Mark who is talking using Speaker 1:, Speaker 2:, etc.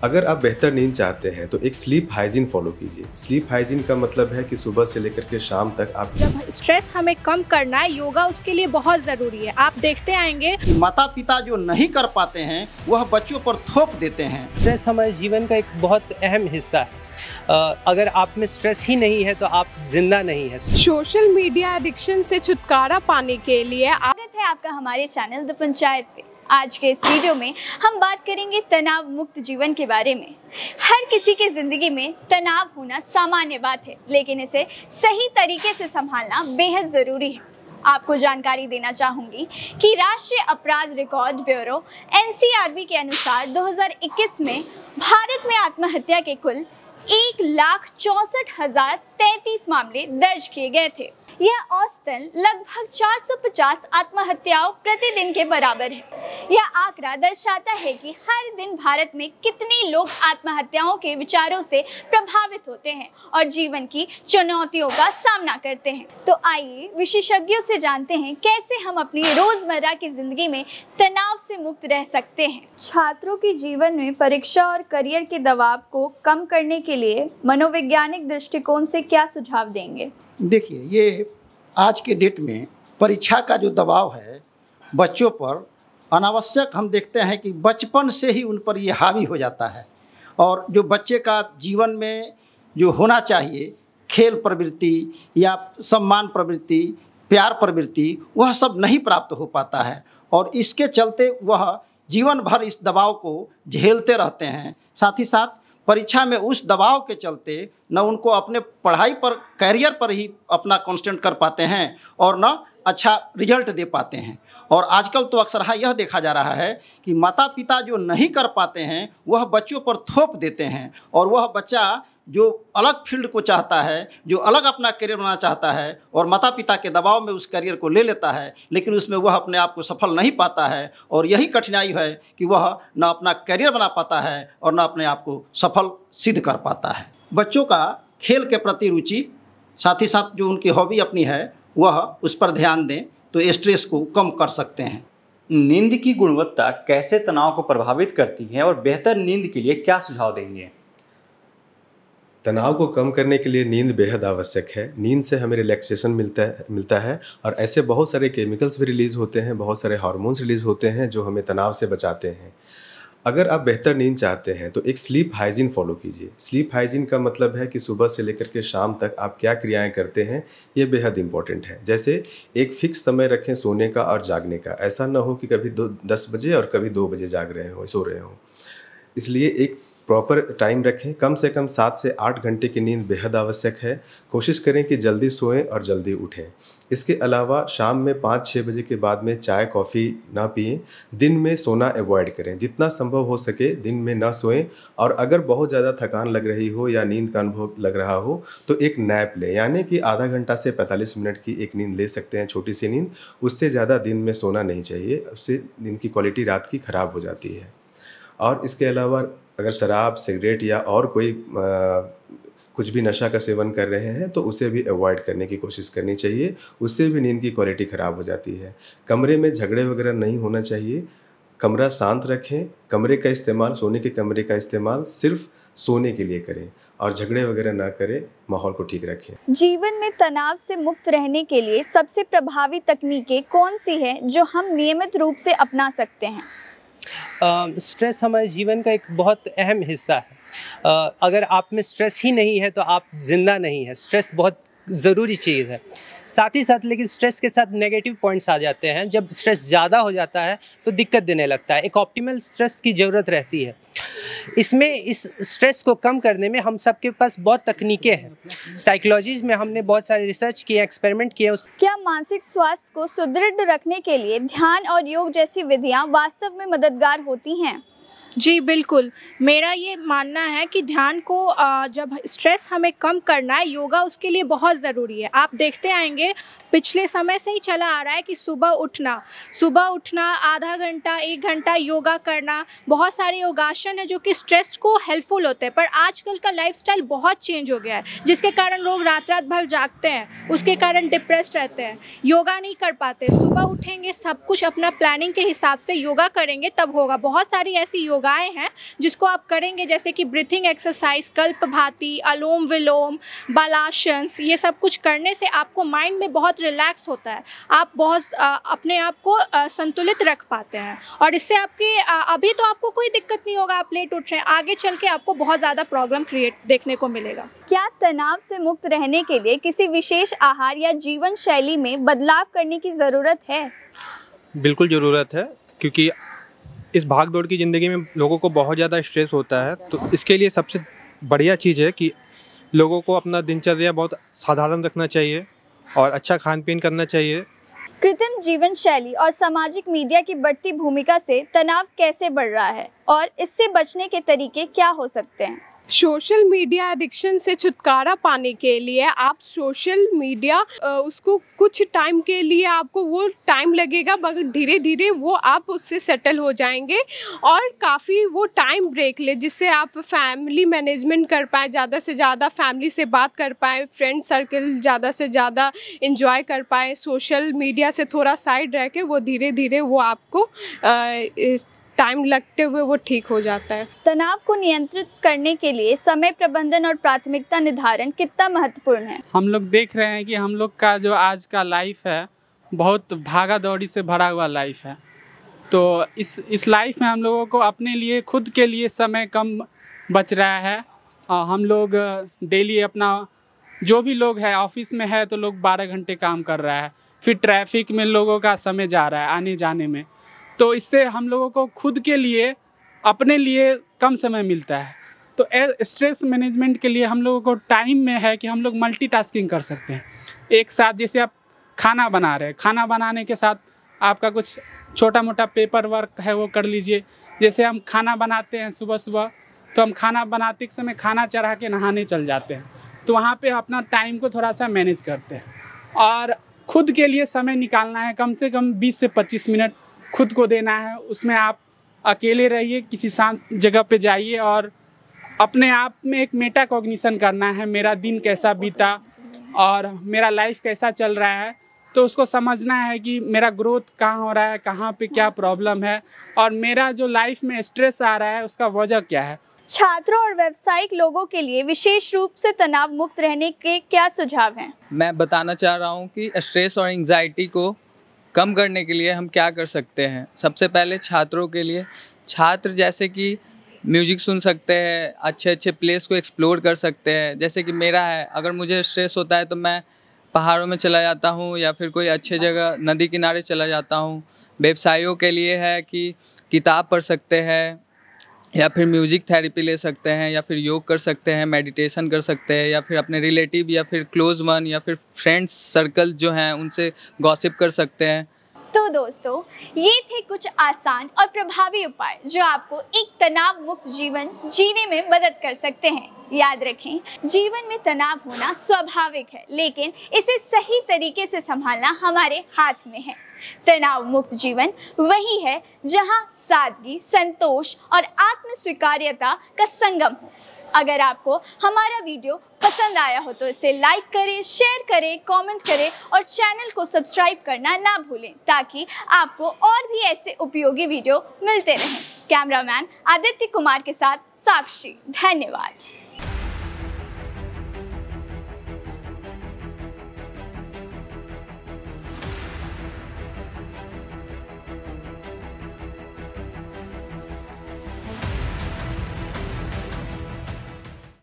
Speaker 1: अगर आप बेहतर नींद चाहते हैं तो एक स्लीप हाइजीन फॉलो कीजिए। स्लीप हाइजीन का मतलब है कि सुबह से लेकर के शाम तक आप
Speaker 2: जब स्ट्रेस हमें कम करना है, योगा उसके लिए बहुत ज़रूरी है। आप देखते आएंगे
Speaker 3: माता पिता जो नहीं कर पाते हैं वह बच्चों पर थोप देते हैं।
Speaker 4: स्ट्रेस हमारे जीवन का एक बहुत अहम हिस्सा है। अगर आप में स्ट्रेस ही नहीं है तो आप जिंदा नहीं है।
Speaker 2: सोशल मीडिया एडिक्शन से छुटकारा पाने के लिए
Speaker 5: स्वागत है आपका हमारे चैनल द पंचायत पे। आज के इस वीडियो में हम बात करेंगे तनाव मुक्त जीवन के बारे में। हर किसी की जिंदगी में तनाव होना सामान्य बात है, लेकिन इसे सही तरीके से संभालना बेहद जरूरी है। आपको जानकारी देना चाहूंगी कि राष्ट्रीय अपराध रिकॉर्ड ब्यूरो NCRB के अनुसार 2021 में भारत में आत्महत्या के कुल 1,64,033 मामले दर्ज किए गए थे। यह औसतन लगभग 450 आत्महत्याओं प्रतिदिन के बराबर है। यह आंकड़ा दर्शाता है कि हर दिन भारत में कितने लोग आत्महत्याओं के विचारों से प्रभावित होते हैं और जीवन की चुनौतियों का सामना करते हैं। तो आइए विशेषज्ञों से जानते हैं कैसे हम अपनी रोजमर्रा की जिंदगी में तनाव से मुक्त रह सकते हैं। छात्रों के जीवन में परीक्षा और करियर के दबाव को कम करने के लिए मनोवैज्ञानिक दृष्टिकोण से क्या सुझाव देंगे?
Speaker 3: देखिए, ये आज के डेट में परीक्षा का जो दबाव है बच्चों पर अनावश्यक हम देखते हैं कि बचपन से ही उन पर ये हावी हो जाता है। और जो बच्चे का जीवन में जो होना चाहिए, खेल प्रवृत्ति या सम्मान प्रवृत्ति, प्यार प्रवृत्ति, वह सब नहीं प्राप्त हो पाता है और इसके चलते वह जीवन भर इस दबाव को झेलते रहते हैं। साथ ही साथ परीक्षा में उस दबाव के चलते न उनको अपने पढ़ाई पर, कैरियर पर ही अपना कांस्टेंट कर पाते हैं और न अच्छा रिजल्ट दे पाते हैं। और आजकल तो अक्सर यह देखा जा रहा है कि माता पिता जो नहीं कर पाते हैं वह बच्चों पर थोप देते हैं और वह बच्चा जो अलग फील्ड को चाहता है, जो अलग अपना करियर बनाना चाहता है और माता पिता के दबाव में उस करियर को ले लेता है, लेकिन उसमें वह अपने आप को सफल नहीं पाता है। और यही कठिनाई है कि वह न अपना करियर बना पाता है और न अपने आप को सफल सिद्ध कर पाता है। बच्चों का खेल के प्रति रुचि, साथ ही साथ जो उनकी हॉबी अपनी है वह उस पर ध्यान दें तो स्ट्रेस को कम कर सकते हैं।
Speaker 6: नींद की गुणवत्ता कैसे तनाव को प्रभावित करती है और बेहतर नींद के लिए क्या सुझाव देंगे?
Speaker 1: तनाव को कम करने के लिए नींद बेहद आवश्यक है। नींद से हमें रिलैक्सेशन मिलता है और ऐसे बहुत सारे केमिकल्स भी रिलीज़ होते हैं, बहुत सारे हार्मोन्स रिलीज़ होते हैं जो हमें तनाव से बचाते हैं। अगर आप बेहतर नींद चाहते हैं तो एक स्लीप हाइजीन फॉलो कीजिए। स्लीप हाइजीन का मतलब है कि सुबह से लेकर के शाम तक आप क्या क्रियाएं करते हैं, ये बेहद इंपॉर्टेंट है। जैसे एक फ़िक्स समय रखें सोने का और जागने का। ऐसा ना हो कि कभी 10 बजे और कभी 2 बजे जाग रहे हो, सो रहे हो। इसलिए एक प्रॉपर टाइम रखें। कम से कम 7 से 8 घंटे की नींद बेहद आवश्यक है। कोशिश करें कि जल्दी सोएं और जल्दी उठें। इसके अलावा शाम में 5-6 बजे के बाद में चाय कॉफ़ी ना पिएं। दिन में सोना अवॉइड करें। जितना संभव हो सके दिन में ना सोएं। और अगर बहुत ज़्यादा थकान लग रही हो या नींद का अनुभव लग रहा हो तो एक नैप लें, यानी कि आधा घंटा से 45 मिनट की एक नींद ले सकते हैं, छोटी सी नींद। उससे ज़्यादा दिन में सोना नहीं चाहिए, उससे नींद की क्वालिटी रात की ख़राब हो जाती है। और इसके अलावा अगर शराब, सिगरेट या और कोई कुछ भी नशा का सेवन कर रहे हैं तो उसे भी अवॉइड करने की कोशिश करनी चाहिए। उससे भी नींद की क्वालिटी ख़राब हो जाती है। कमरे में झगड़े वगैरह नहीं होना चाहिए। कमरा शांत रखें। कमरे का इस्तेमाल, सोने के कमरे का इस्तेमाल सिर्फ सोने के लिए करें और झगड़े वगैरह ना करें। माहौल को ठीक रखें।
Speaker 5: जीवन में तनाव से मुक्त रहने के लिए सबसे प्रभावी तकनीकें कौन सी हैं जो हम नियमित रूप से अपना सकते हैं?
Speaker 4: स्ट्रेस हमारे जीवन का एक बहुत अहम हिस्सा है। अगर आप में स्ट्रेस ही नहीं है तो आप जिंदा नहीं है। स्ट्रेस बहुत ज़रूरी चीज़ है। साथ ही साथ लेकिन स्ट्रेस के साथ नेगेटिव पॉइंट्स आ जाते हैं। जब स्ट्रेस ज़्यादा हो जाता है तो दिक्कत देने लगता है। एक ऑप्टिमल स्ट्रेस की ज़रूरत रहती है। इसमें इस स्ट्रेस को कम करने में हम सबके पास बहुत तकनीकें हैं। साइकोलॉजीज में हमने बहुत सारे रिसर्च किए, एक्सपेरिमेंट किए।
Speaker 5: क्या मानसिक स्वास्थ्य को सुदृढ़ रखने के लिए ध्यान और योग जैसी विधियां वास्तव में मददगार होती हैं?
Speaker 2: जी बिल्कुल, मेरा ये मानना है कि ध्यान को जब स्ट्रेस हमें कम करना है, योगा उसके लिए बहुत ज़रूरी है। आप देखते आएंगे पिछले समय से ही चला आ रहा है कि सुबह उठना आधा घंटा 1 घंटा योगा करना, बहुत सारे योगासन है जो कि स्ट्रेस को हेल्पफुल होते हैं। पर आजकल का लाइफस्टाइल बहुत चेंज हो गया है, जिसके कारण लोग रात भर जागते हैं, उसके कारण डिप्रेस्ड रहते हैं, योगा नहीं कर पाते। सुबह उठेंगे, सब कुछ अपना प्लानिंग के हिसाब से योगा करेंगे तब होगा। बहुत सारी ऐसी योगाएं हैं जिसको आप करेंगे, जैसे कि ब्रीथिंग एक्सरसाइज, कल्पभाति, अनुलोम विलोम, बालासन, ये सब कुछ करने से आपको माइंड में बहुत रिलैक्स होता है, आप बहुत अपने आप को संतुलित रख पाते हैं और इससे आपके अभी तो आपको कोई दिक्कत नहीं होगा, आप लेट उठ रहे हैं, आगे चल के आपको बहुत ज़्यादा प्रॉब्लम क्रिएट देखने को मिलेगा।
Speaker 5: क्या तनाव से मुक्त रहने के लिए किसी विशेष आहार या जीवन शैली में बदलाव करने की ज़रूरत है?
Speaker 7: बिल्कुल ज़रूरत है, क्योंकि इस भाग दौड़ की ज़िंदगी में लोगों को बहुत ज़्यादा स्ट्रेस होता है। तो इसके लिए सबसे बढ़िया चीज़ है कि लोगों को अपना दिनचर्या बहुत साधारण रखना चाहिए और अच्छा खान पीन करना चाहिए।
Speaker 5: कृत्रिम जीवन शैली और सामाजिक मीडिया की बढ़ती भूमिका से तनाव कैसे बढ़ रहा है और इससे बचने के तरीके क्या हो सकते हैं?
Speaker 8: सोशल मीडिया एडिक्शन से छुटकारा पाने के लिए आप सोशल मीडिया उसको कुछ टाइम के लिए आपको वो टाइम लगेगा, मगर धीरे धीरे वो आप उससे सेटल हो जाएंगे और काफ़ी वो टाइम ब्रेक ले, जिससे आप फैमिली मैनेजमेंट कर पाएँ, ज़्यादा से ज़्यादा फैमिली से बात कर पाएँ, फ्रेंड सर्कल ज़्यादा से ज़्यादा इंजॉय कर पाएँ। सोशल मीडिया से थोड़ा साइड रह के वो धीरे धीरे वो आपको टाइम लगते हुए वो ठीक हो जाता है।
Speaker 5: तनाव को नियंत्रित करने के लिए समय प्रबंधन और प्राथमिकता निर्धारण कितना महत्वपूर्ण है?
Speaker 9: हम लोग देख रहे हैं कि हम लोग का जो आज का लाइफ है बहुत भागा दौड़ी से भरा हुआ लाइफ है। तो इस लाइफ में हम लोगों को अपने लिए, खुद के लिए समय कम बच रहा है। हम लोग डेली अपना, जो भी लोग है ऑफिस में है तो लोग 12 घंटे काम कर रहा है, फिर ट्रैफिक में लोगों का समय जा रहा है आने जाने में। तो इससे हम लोगों को खुद के लिए, अपने लिए कम समय मिलता है। तो स्ट्रेस मैनेजमेंट के लिए हम लोगों को टाइम में है कि हम लोग मल्टीटास्किंग कर सकते हैं एक साथ। जैसे आप खाना बना रहे हैं, खाना बनाने के साथ आपका कुछ छोटा मोटा पेपर वर्क है वो कर लीजिए। जैसे हम खाना बनाते हैं सुबह सुबह, तो हम खाना बनाते समय खाना चढ़ा के नहाने चल जाते हैं, तो वहाँ पे अपना टाइम को थोड़ा सा मैनेज करते हैं। और खुद के लिए समय निकालना है, कम से कम 20 से 25 मिनट खुद को देना है। उसमें आप अकेले रहिए, किसी शांत जगह पे जाइए और अपने आप में एक मेटा कॉग्निशन करना है, मेरा दिन कैसा बीता और मेरा लाइफ कैसा चल रहा है। तो उसको समझना है कि मेरा ग्रोथ कहाँ हो रहा है, कहाँ पे क्या प्रॉब्लम है और मेरा जो लाइफ में स्ट्रेस आ रहा है उसका वजह क्या है।
Speaker 5: छात्रों और व्यावसायिक लोगों के लिए विशेष रूप से तनाव मुक्त रहने के क्या सुझाव हैं?
Speaker 10: मैं बताना चाह रहा हूँ कि स्ट्रेस और एंग्जाइटी को कम करने के लिए हम क्या कर सकते हैं। सबसे पहले छात्रों के लिए, छात्र जैसे कि म्यूजिक सुन सकते हैं, अच्छे अच्छे प्लेस को एक्सप्लोर कर सकते हैं। जैसे कि मेरा है, अगर मुझे स्ट्रेस होता है तो मैं पहाड़ों में चला जाता हूँ या फिर कोई अच्छे जगह नदी किनारे चला जाता हूँ। व्यवसायियों के लिए है कि किताब पढ़ सकते हैं या फिर म्यूज़िक थेरेपी ले सकते हैं या फिर योग कर सकते हैं, मेडिटेशन कर सकते हैं या फिर अपने रिलेटिव या फिर क्लोज वन या फिर फ्रेंड्स सर्कल जो हैं उनसे गॉसिप कर सकते हैं।
Speaker 5: तो दोस्तों, ये थे कुछ आसान और प्रभावी उपाय जो आपको एक तनाव मुक्त जीवन जीने में मदद कर सकते हैं। याद रखें, जीवन में तनाव होना स्वाभाविक है, लेकिन इसे सही तरीके से संभालना हमारे हाथ में है। तनाव मुक्त जीवन वही है जहां सादगी, संतोष और आत्म स्वीकार्यता का संगम हो। अगर आपको हमारा वीडियो पसंद आया हो तो इसे लाइक करें, शेयर करें, कमेंट करें और चैनल को सब्सक्राइब करना ना भूलें, ताकि आपको और भी ऐसे उपयोगी वीडियो मिलते रहें। कैमरामैन आदित्य कुमार के साथ साक्षी, धन्यवाद।